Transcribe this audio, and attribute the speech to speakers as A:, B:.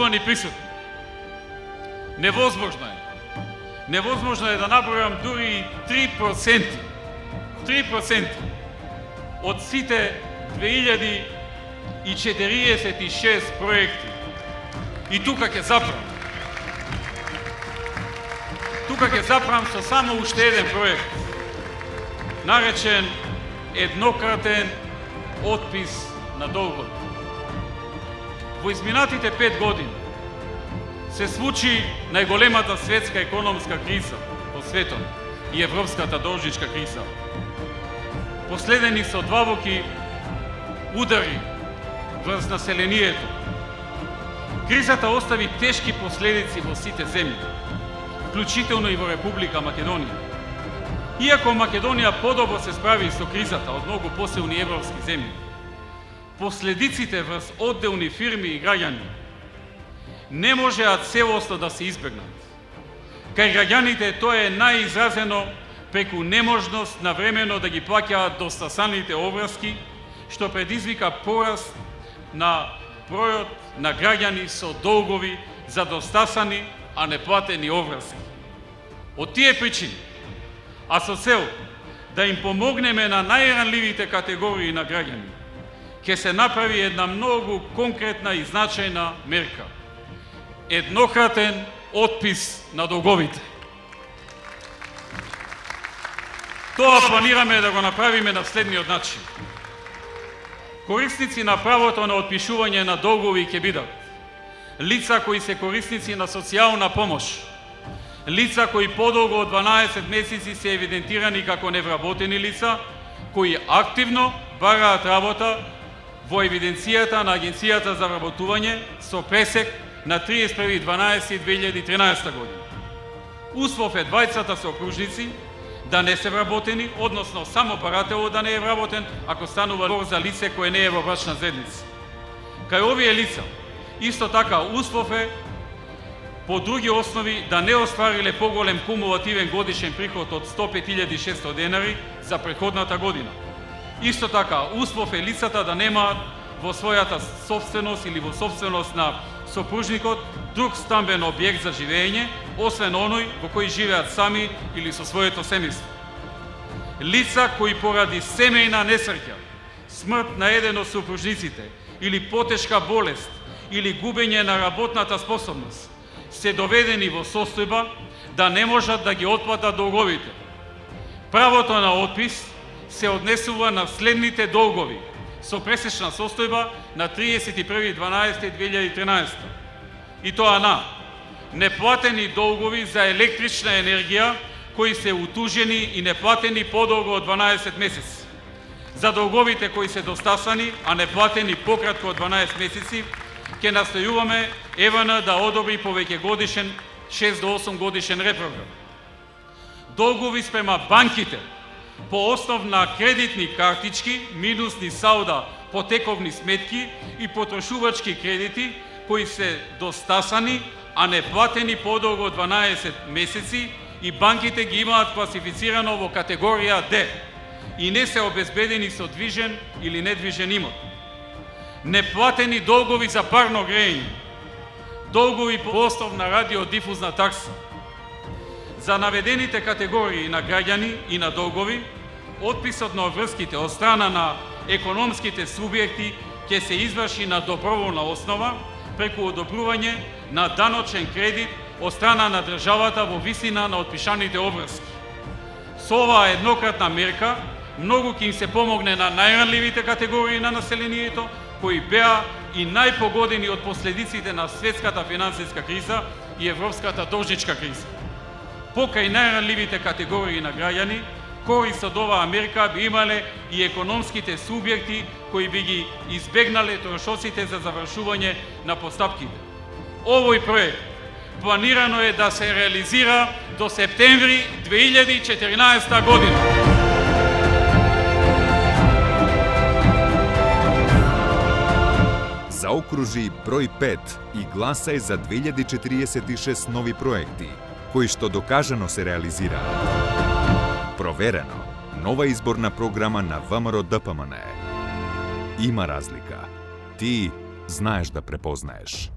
A: Почитувани присутни, невозможно е да набројам дури и 3% од сите 2046 проекти. И тука ќе запрам со само уште еден проект, наречен еднократен отпис на долгови. Во изминатите 5 години се случи најголемата светска економска криза во светот и европската должничка криза, последени со длабоки удари врз населението. Кризата остави тешки последици во сите земји, вклучително и во Република Македонија. Иако Македонија подобро се справи со кризата од многу посилни европски земји, последиците врз одделни фирми и граѓани не можеа целосно да се избегнат. Кај граѓаните тоа е најизразено преку неможност навремено да ги плаќаат достасаните обврски, што предизвика пораст на бројот на граѓани со долгови за достасани, а неплатени обврски. Од тие причини, а со цел да им помогнеме на најранливите категории на граѓани, ќе се направи една многу конкретна и значајна мерка. Еднократен отпис на долговите. Тоа планираме да го направиме на следниот начин. Корисници на правото на отпишување на долгови ќе бидат лица кои се корисници на социјална помош, лица кои подолго од 12 месеци се евидентирани како невработени лица, кои активно бараат работа во евиденцијата на Агенцијата за вработување со пресек на 31.12.2013 година. Услов е двајцата сопружници да не се вработени, односно само барателот да не е вработен, ако станува збор за лице кое не е во брачна заедница. Кај овие лица, исто така услов е по други основи да не оствариле поголем кумулативен годишен приход од 105.600 денари за претходната година. Исто така, услов е лицата да немаат во својата собственост или во собственост на сопружникот друг стамбен објект за живење, освен оној во кој живеат сами или со своето семејство. Лица кои поради семејна несреќа, смрт на еден од сопружниците или потешка болест или губење на работната способност се доведени во состојба да не можат да ги отплатат долговите. Правото на отпис се однесува на следните долгови со пресечна состојба на 31.12.2013. И тоа на неплатени долгови за електрична енергија кои се утужени и неплатени подолго од 12 месеци. За долговите кои се достасани, а неплатени пократко од 12 месеци, ќе настојуваме ЕВН да одобри повеќе годишен 6 до 8 годишен репрограм. Долгови спрема банките по основ на кредитни картички, минусни салда по тековни сметки и потрошувачки кредити кои се достасани, а не платени подолго од 12 месеци и банките ги имаат класифицирано во категорија Д и не се обезбедени со движен или недвижен имот. Неплатени долгови за парно грејење, долгови по основ на радиодифузна такса. За наведените категории на граѓани и на долгови, отписот на обврските од страна на економските субјекти ќе се изврши на доброволна основа преку одобрување на даночен кредит од страна на државата во висина на отпишаните обврски. Со оваа еднократна мерка многу ќе им се помогне на најранливите категории на населението, кои беа и најпогодени од последиците на светската финансиска криза и европската должничка криза. Покрај најранливите категории на граѓани, корист од оваа мерка би имале и економските субјекти кои би ги избегнале трошоците за завршување на постапките. Овој проект планирано е да се реализира до септември 2014 година.
B: Заокружи број 5 и гласај за 2046 нови проекти, кои што докажано се реализираат. Проверено, нова изборна програма на ВМРО-ДПМН. Има разлика. Ти знаеш да препознаеш.